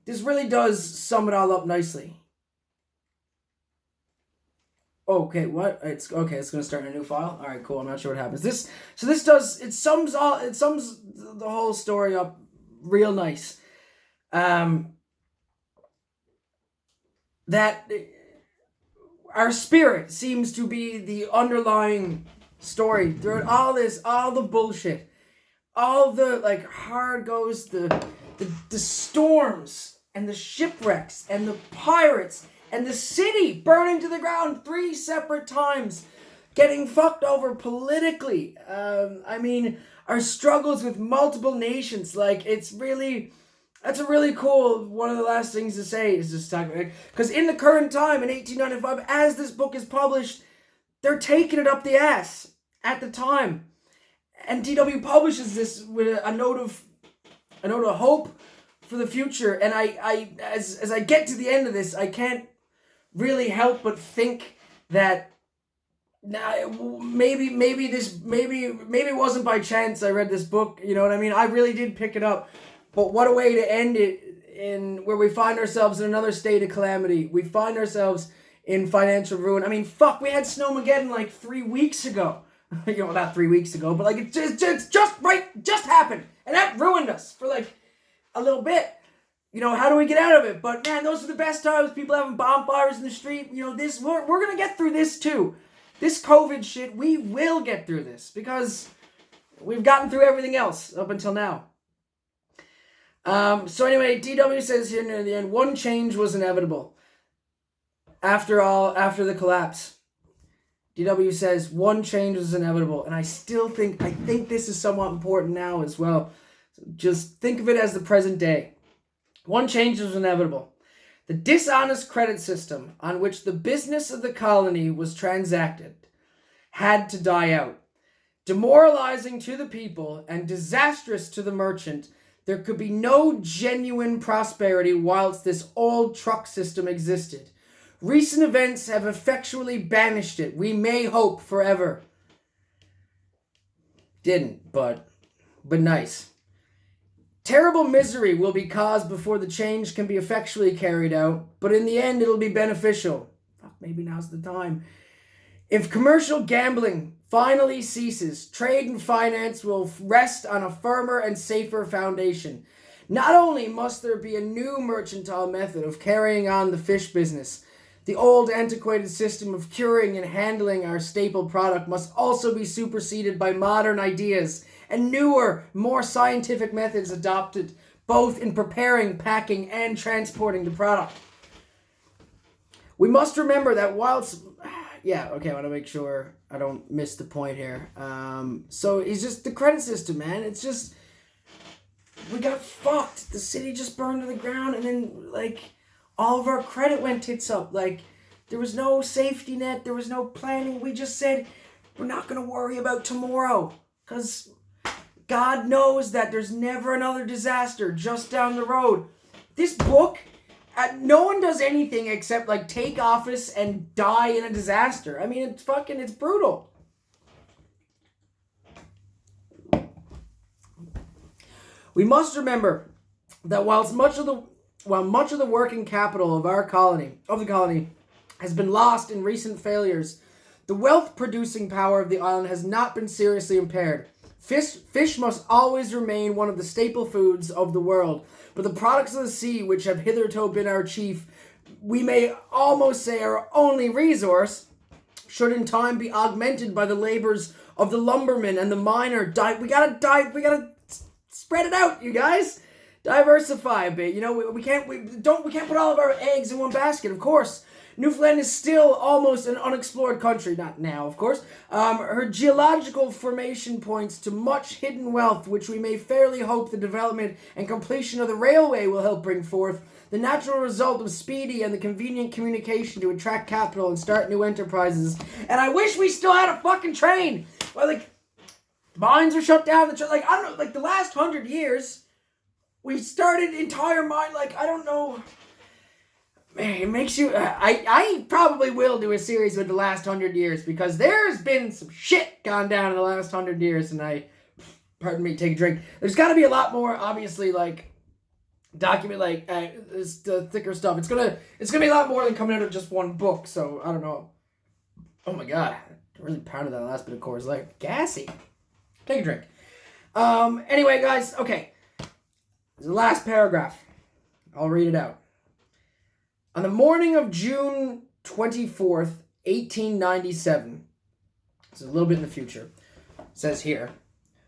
this really does sum it all up nicely. Okay, what? It's okay. It's gonna start in a new file. All right, cool. I'm not sure what happens. It sums the whole story up real nice. Um, that our spirit seems to be the underlying story throughout all the bullshit, all the like hard goes the storms and the shipwrecks and the pirates and the city burning to the ground 3 separate times, getting fucked over politically. I mean, our struggles with multiple nations, like that's a really cool, one of the last things to say is just talk about, because in the current time, in 1895, as this book is published, they're taking it up the ass at the time. And DW publishes this with a note of hope for the future. And as I get to the end of this, I can't really help but think that maybe it wasn't by chance I read this book, you know what I mean? I really did pick it up. But what a way to end it, in where we find ourselves in another state of calamity. We find ourselves in financial ruin. I mean, fuck, we had Snowmageddon like 3 weeks ago. You know, not 3 weeks ago, but like it just happened. And that ruined us for like a little bit. You know, how do we get out of it? But man, those are the best times. People having bonfires in the street. You know, we're going to get through this too. This COVID shit, we will get through this because we've gotten through everything else up until now. So anyway, DW says here near the end, one change was inevitable. After the collapse, DW says one change was inevitable, and I think this is somewhat important now as well. So just think of it as the present day. One change was inevitable. The dishonest credit system on which the business of the colony was transacted had to die out. Demoralizing to the people and disastrous to the merchant, there could be no genuine prosperity whilst this old truck system existed. Recent events have effectually banished it. We may hope forever. Didn't, but nice. Terrible misery will be caused before the change can be effectually carried out, but in the end it'll be beneficial. Fuck, maybe now's the time. If commercial gambling finally ceases, trade and finance will rest on a firmer and safer foundation. Not only must there be a new mercantile method of carrying on the fish business, the old antiquated system of curing and handling our staple product must also be superseded by modern ideas and newer, more scientific methods adopted both in preparing, packing, and transporting the product. We must remember that whilst... Yeah, okay, I want to make sure I don't miss the point here. So it's just the credit system, man. It's just... We got fucked. The city just burned to the ground, and then, like, all of our credit went tits up. Like, there was no safety net. There was no planning. We just said, we're not going to worry about tomorrow. Because God knows that there's never another disaster just down the road. This book... no one does anything except like take office and die in a disaster. I mean, it's brutal. We must remember that while much of the working capital of the colony has been lost in recent failures, the wealth producing power of the island has not been seriously impaired. Fish must always remain one of the staple foods of the world, but the products of the sea, which have hitherto been our chief, we may almost say our only resource, should in time be augmented by the labors of the lumberman and the miner. We gotta spread it out, you guys. Diversify a bit. You know, we can't put all of our eggs in one basket, of course. Newfoundland is still almost an unexplored country. Not now, of course. Her geological formation points to much hidden wealth, which we may fairly hope the development and completion of the railway will help bring forth. The natural result of speedy and the convenient communication to attract capital and start new enterprises. And I wish we still had a fucking train. Well, like, mines are shut down. I don't know, like the last 100 years, we started entire mine, like, I don't know... Man, it makes you... I probably will do a series with the last 100 years because there's been some shit gone down in the last 100 years and pardon me, take a drink. There's got to be a lot more, obviously, like, document the thicker stuff. It's gonna be a lot more than coming out of just one book. So I don't know. Oh my god, I really pounded that last bit of Coors Light. Gassy. Take a drink. Anyway, guys. Okay. This is the last paragraph. I'll read it out. On the morning of June 24th, 1897. It's a little bit in the future. It says here.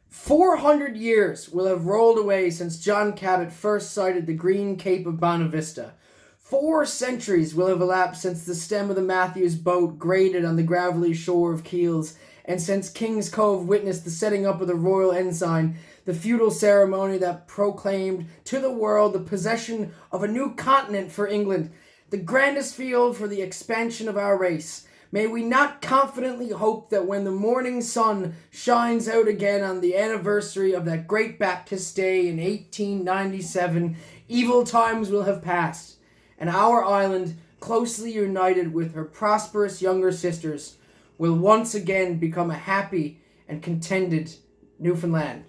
400 years will have rolled away since John Cabot first sighted the green cape of Bonavista. 4 centuries will have elapsed since the stem of the Matthews boat grated on the gravelly shore of Keels, and since King's Cove witnessed the setting up of the royal ensign, the feudal ceremony that proclaimed to the world the possession of a new continent for England, the grandest field for the expansion of our race. May we not confidently hope that when the morning sun shines out again on the anniversary of that great Baptist Day in 1897, evil times will have passed, and our island, closely united with her prosperous younger sisters, will once again become a happy and contented Newfoundland.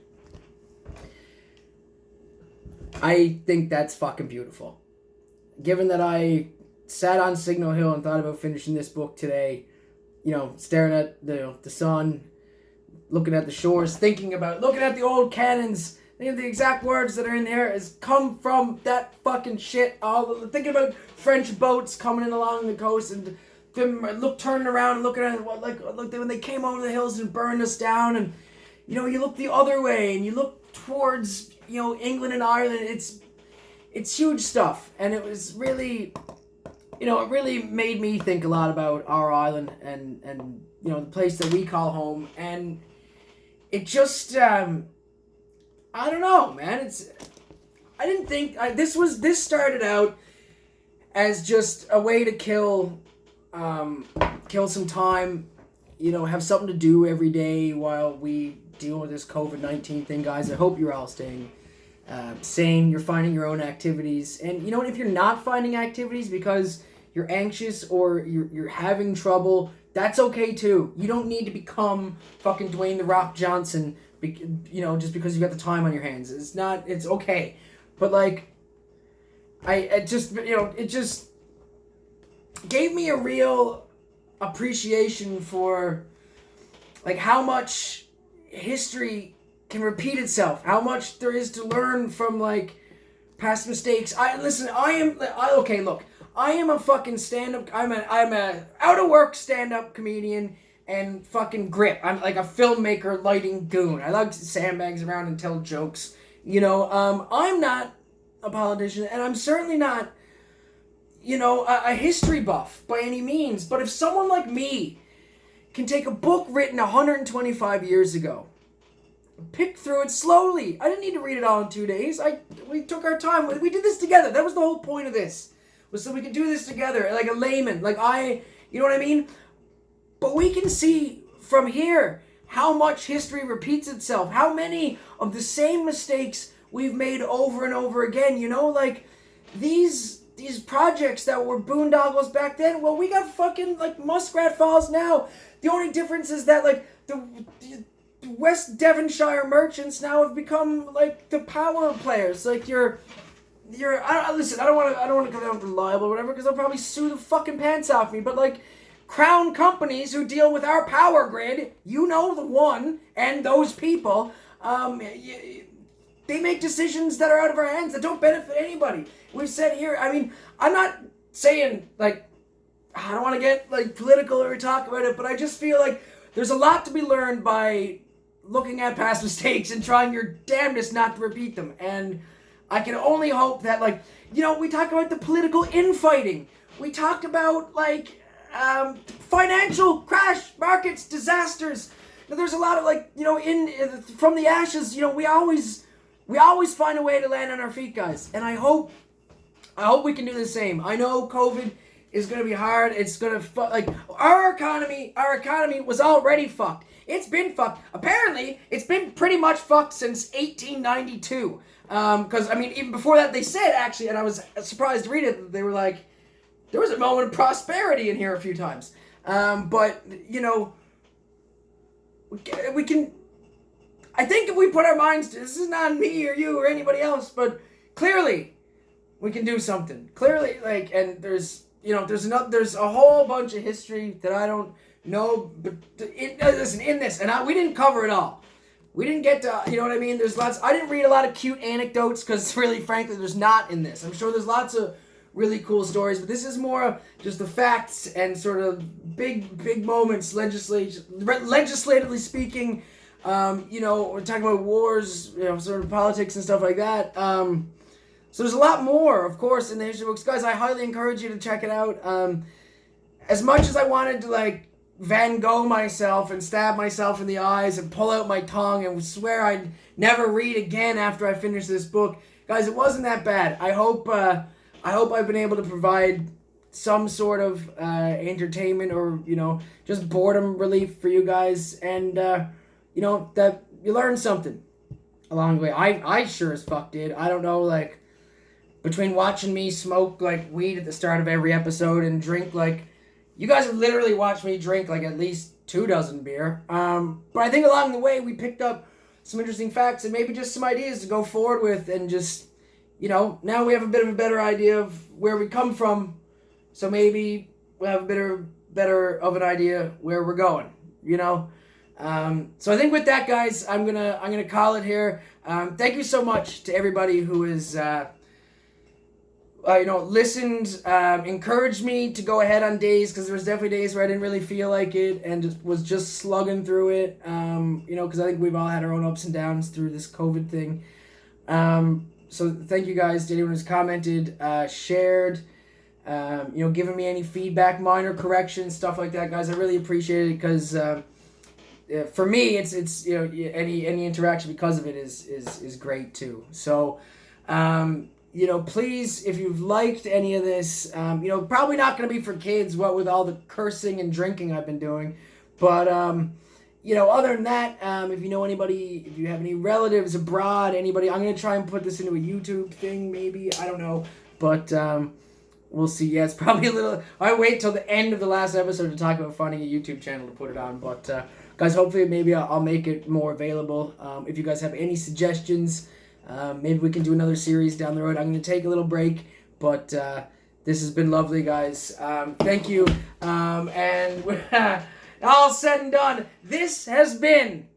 I think that's fucking beautiful. Given that I sat on Signal Hill and thought about finishing this book today, staring at the sun, looking at the shores, looking at the old cannons, thinking of the exact words that are in there has come from that fucking shit. Thinking about French boats coming in along the coast and them turning around and looking at it, when they came over the hills and burned us down, and you look the other way and you look towards England and Ireland. It's huge stuff, and it was really. It really made me think a lot about our island and the place that we call home. And it just, I don't know, man. I didn't think, this started out as just a way to kill some time, have something to do every day while we deal with this COVID-19 thing, guys. I hope you're all staying sane. You're finding your own activities. And if you're not finding activities because you're anxious or you're having trouble, that's okay too. You don't need to become fucking Dwayne The Rock Johnson, just because you got the time on your hands. It's okay. But it just gave me a real appreciation for how much history can repeat itself, how much there is to learn from past mistakes. I am a fucking stand-up. I'm a out-of-work stand-up comedian and fucking grip. I'm like a filmmaker, lighting goon. I like sandbags around and tell jokes. I'm not a politician, and I'm certainly not, a history buff by any means. But if someone like me can take a book written 125 years ago, pick through it slowly. I didn't need to read it all in 2 days. We took our time. We did this together. That was the whole point of this. Was so we could do this together, like a layman, you know what I mean? But we can see from here how much history repeats itself, how many of the same mistakes we've made over and over again, these projects that were boondoggles back then, well, we got fucking, Muskrat Falls now. The only difference is that, the West Devonshire merchants now have become, the power players, listen, I don't want to come down with liable or whatever, because they'll probably sue the fucking pants off me, but crown companies who deal with our power grid, the one, and those people, they make decisions that are out of our hands that don't benefit anybody. We've said here, I'm not saying, I don't want to get, political or talk about it, but I just feel there's a lot to be learned by looking at past mistakes and trying your damnedest not to repeat them, and I can only hope that, we talk about the political infighting. We talked about, financial crash, markets, disasters. Now, there's a lot of, from the ashes, we always find a way to land on our feet, guys. And I hope we can do the same. I know COVID is going to be hard. It's going to, our economy was already fucked. It's been fucked. Apparently, it's been pretty much fucked since 1892. Because, even before that, they said, actually, and I was surprised to read it, they were there was a moment of prosperity in here a few times. But, we can, I think if we put our minds to, this is not me or you or anybody else, but clearly, we can do something. Clearly, like, and there's a whole bunch of history that I don't know, but in this, and we didn't cover it all. We didn't get to, you know what I mean? There's lots, I didn't read a lot of cute anecdotes, because really, frankly, there's not in this. I'm sure there's lots of really cool stories, but this is more of just the facts and sort of big moments, legislatively speaking. We're talking about wars, sort of politics and stuff like that. So there's a lot more, of course, in the history books. Guys, I highly encourage you to check it out. As much as I wanted to, like, Van Gogh myself and stab myself in the eyes and pull out my tongue and swear I'd never read again after I finish this book, guys, it wasn't that bad. I hope I've been able to provide some sort of entertainment or, just boredom relief for you guys, and, that you learned something along the way. I sure as fuck did. I don't know, like, between watching me smoke, like, weed at the start of every episode and drink, like, you guys have literally watched me drink, like, at least 2 dozen beer. But I think along the way we picked up some interesting facts and maybe just some ideas to go forward with, and just, now we have a bit of a better idea of where we come from, so maybe we'll have a better of an idea where we're going, So I think with that, guys, I'm gonna call it here. Thank you so much to everybody who is listened, encouraged me to go ahead on days, because there was definitely days where I didn't really feel like it and was just slugging through it, because I think we've all had our own ups and downs through this COVID thing. So thank you guys to anyone who's commented, shared, giving me any feedback, minor corrections, stuff like that, guys. I really appreciate it, because for me, it's any interaction because of it is great too. So, please, if you've liked any of this, probably not going to be for kids, what with all the cursing and drinking I've been doing. But, other than that, if you know anybody, if you have any relatives abroad, anybody, I'm going to try and put this into a YouTube thing, maybe. I don't know. But we'll see. Yeah, it's probably a little... I wait till the end of the last episode to talk about finding a YouTube channel to put it on. But, guys, hopefully maybe I'll make it more available. If you guys have any suggestions... maybe we can do another series down the road. I'm going to take a little break, but this has been lovely, guys. Thank you. And all said and done, this has been,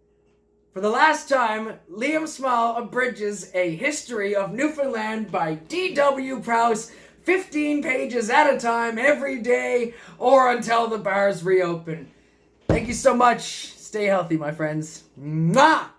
for the last time, Liam Small Abridges, A History of Newfoundland by D.W. Prowse, 15 pages at a time, every day, or until the bars reopen. Thank you so much. Stay healthy, my friends. Mwah!